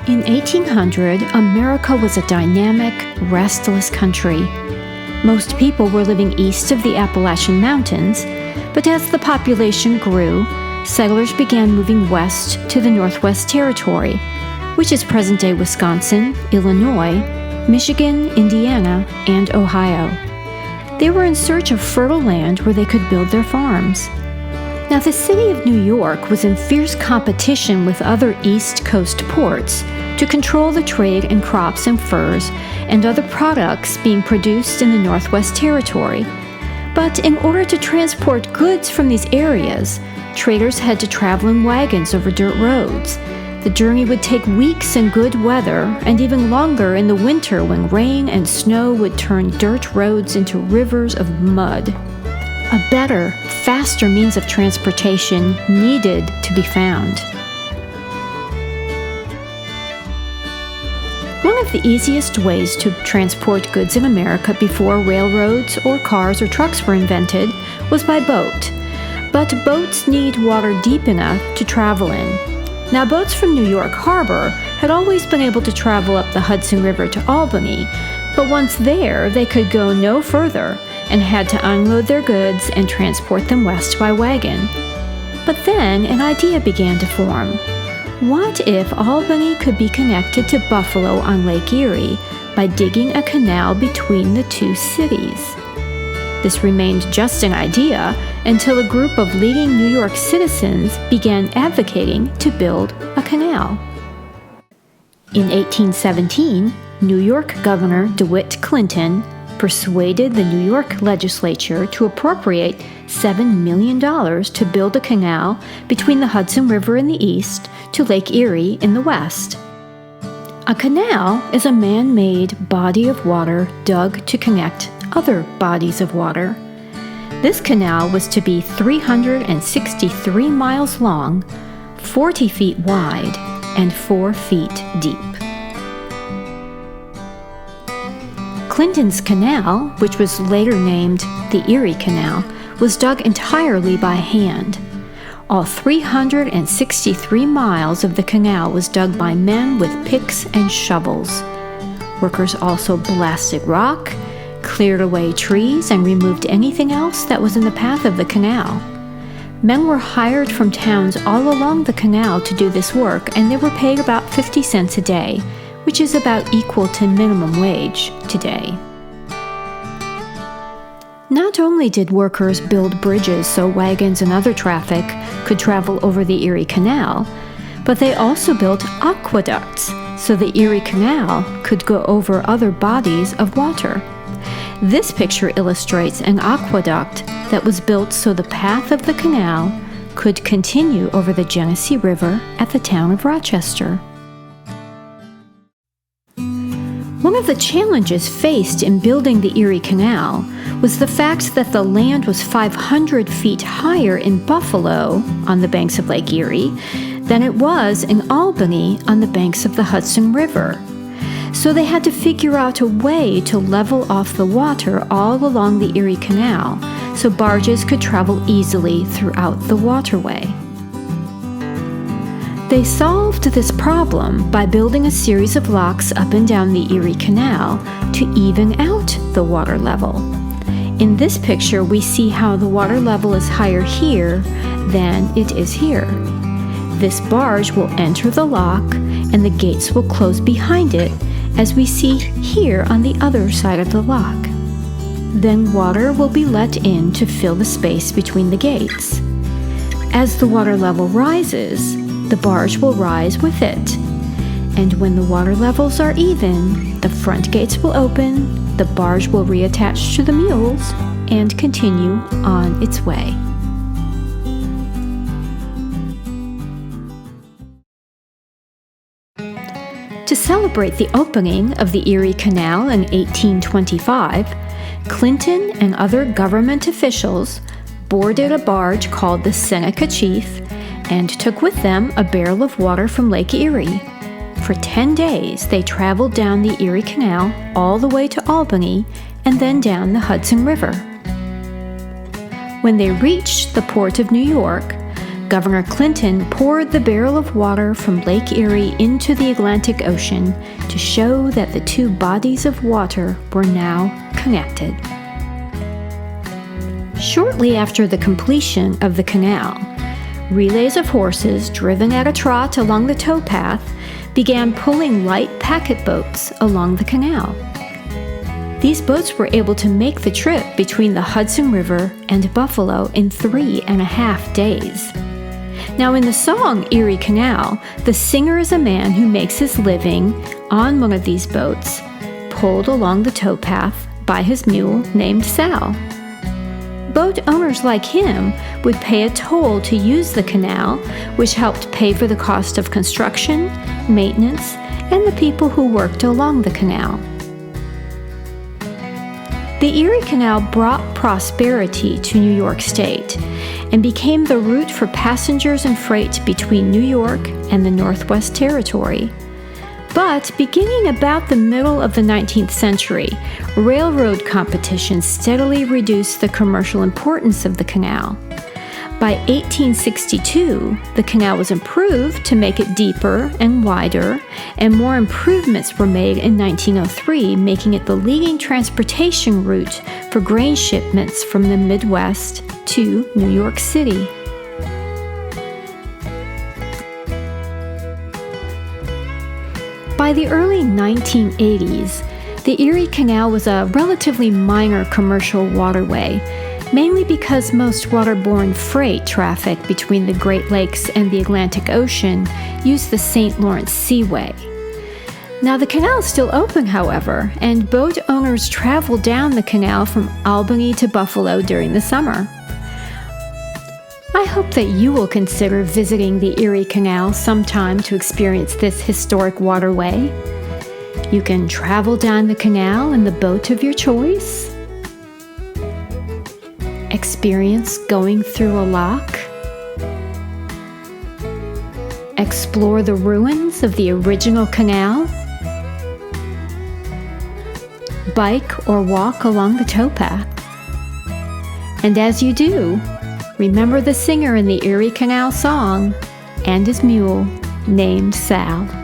In 1800, America was a dynamic, restless country. Most people were living east of the Appalachian Mountains, but as the population grew, settlers began moving west to the Northwest Territory, which is present-day Wisconsin, Illinois, Michigan, Indiana, and Ohio. They were in search of fertile land where they could build their farms. Now, the city of New York was in fierce competition with other East Coast ports to control the trade in crops and furs and other products being produced in the Northwest Territory. But in order to transport goods from these areas, traders had to travel in wagons over dirt roads. The journey would take weeks in good weather and even longer in the winter when rain and snow would turn dirt roads into rivers of mud. A better, faster means of transportation needed to be found. One of the easiest ways to transport goods in America before railroads or cars or trucks were invented was by boat. But boats need water deep enough to travel in. Now, boats from New York Harbor had always been able to travel up the Hudson River to Albany, but once there, they could go no further and had to unload their goods and transport them west by wagon. But then an idea began to form. What if Albany could be connected to Buffalo on Lake Erie by digging a canal between the two cities? This remained just an idea until a group of leading New York citizens began advocating to build a canal. In 1817, New York Governor DeWitt Clinton persuaded the New York legislature to appropriate $7 million to build a canal between the Hudson River in the east to Lake Erie in the west. A canal is a man-made body of water dug to connect other bodies of water. This canal was to be 363 miles long, 40 feet wide, and 4 feet deep. Clinton's canal, which was later named the Erie Canal, was dug entirely by hand. All 363 miles of the canal was dug by men with picks and shovels. Workers also blasted rock, cleared away trees, and removed anything else that was in the path of the canal. Men were hired from towns all along the canal to do this work, and they were paid about 50 cents a day, which is about equal to minimum wage today. Not only did workers build bridges so wagons and other traffic could travel over the Erie Canal, but they also built aqueducts so the Erie Canal could go over other bodies of water. This picture illustrates an aqueduct that was built so the path of the canal could continue over the Genesee River at the town of Rochester. One of the challenges faced in building the Erie Canal was the fact that the land was 500 feet higher in Buffalo, on the banks of Lake Erie, than it was in Albany on the banks of the Hudson River. So they had to figure out a way to level off the water all along the Erie Canal so barges could travel easily throughout the waterway. They solved this problem by building a series of locks up and down the Erie Canal to even out the water level. In this picture, we see how the water level is higher here than it is here. This barge will enter the lock and the gates will close behind it, as we see here on the other side of the lock. Then water will be let in to fill the space between the gates. As the water level rises, the barge will rise with it. And when the water levels are even, the front gates will open, the barge will reattach to the mules, and continue on its way. To celebrate the opening of the Erie Canal in 1825, Clinton and other government officials boarded a barge called the Seneca Chief and took with them a barrel of water from Lake Erie. For 10 days, they traveled down the Erie Canal all the way to Albany and then down the Hudson River. When they reached the port of New York, Governor Clinton poured the barrel of water from Lake Erie into the Atlantic Ocean to show that the two bodies of water were now connected. Shortly after the completion of the canal, relays of horses driven at a trot along the towpath began pulling light packet boats along the canal. These boats were able to make the trip between the Hudson River and Buffalo in 3.5 days. Now, in the song Erie Canal, the singer is a man who makes his living on one of these boats, pulled along the towpath by his mule named Sal. Boat owners like him would pay a toll to use the canal, which helped pay for the cost of construction, maintenance, and the people who worked along the canal. The Erie Canal brought prosperity to New York State and became the route for passengers and freight between New York and the Northwest Territory. But beginning about the middle of the 19th century, railroad competition steadily reduced the commercial importance of the canal. By 1862, the canal was improved to make it deeper and wider, and more improvements were made in 1903, making it the leading transportation route for grain shipments from the Midwest to New York City. By the early 1980s, the Erie Canal was a relatively minor commercial waterway, mainly because most waterborne freight traffic between the Great Lakes and the Atlantic Ocean used the St. Lawrence Seaway. Now, the canal is still open, however, and boat owners travel down the canal from Albany to Buffalo during the summer. I hope that you will consider visiting the Erie Canal sometime to experience this historic waterway. You can travel down the canal in the boat of your choice, experience going through a lock, explore the ruins of the original canal, bike or walk along the towpath. And as you do, remember the singer in the Erie Canal song and his mule named Sal.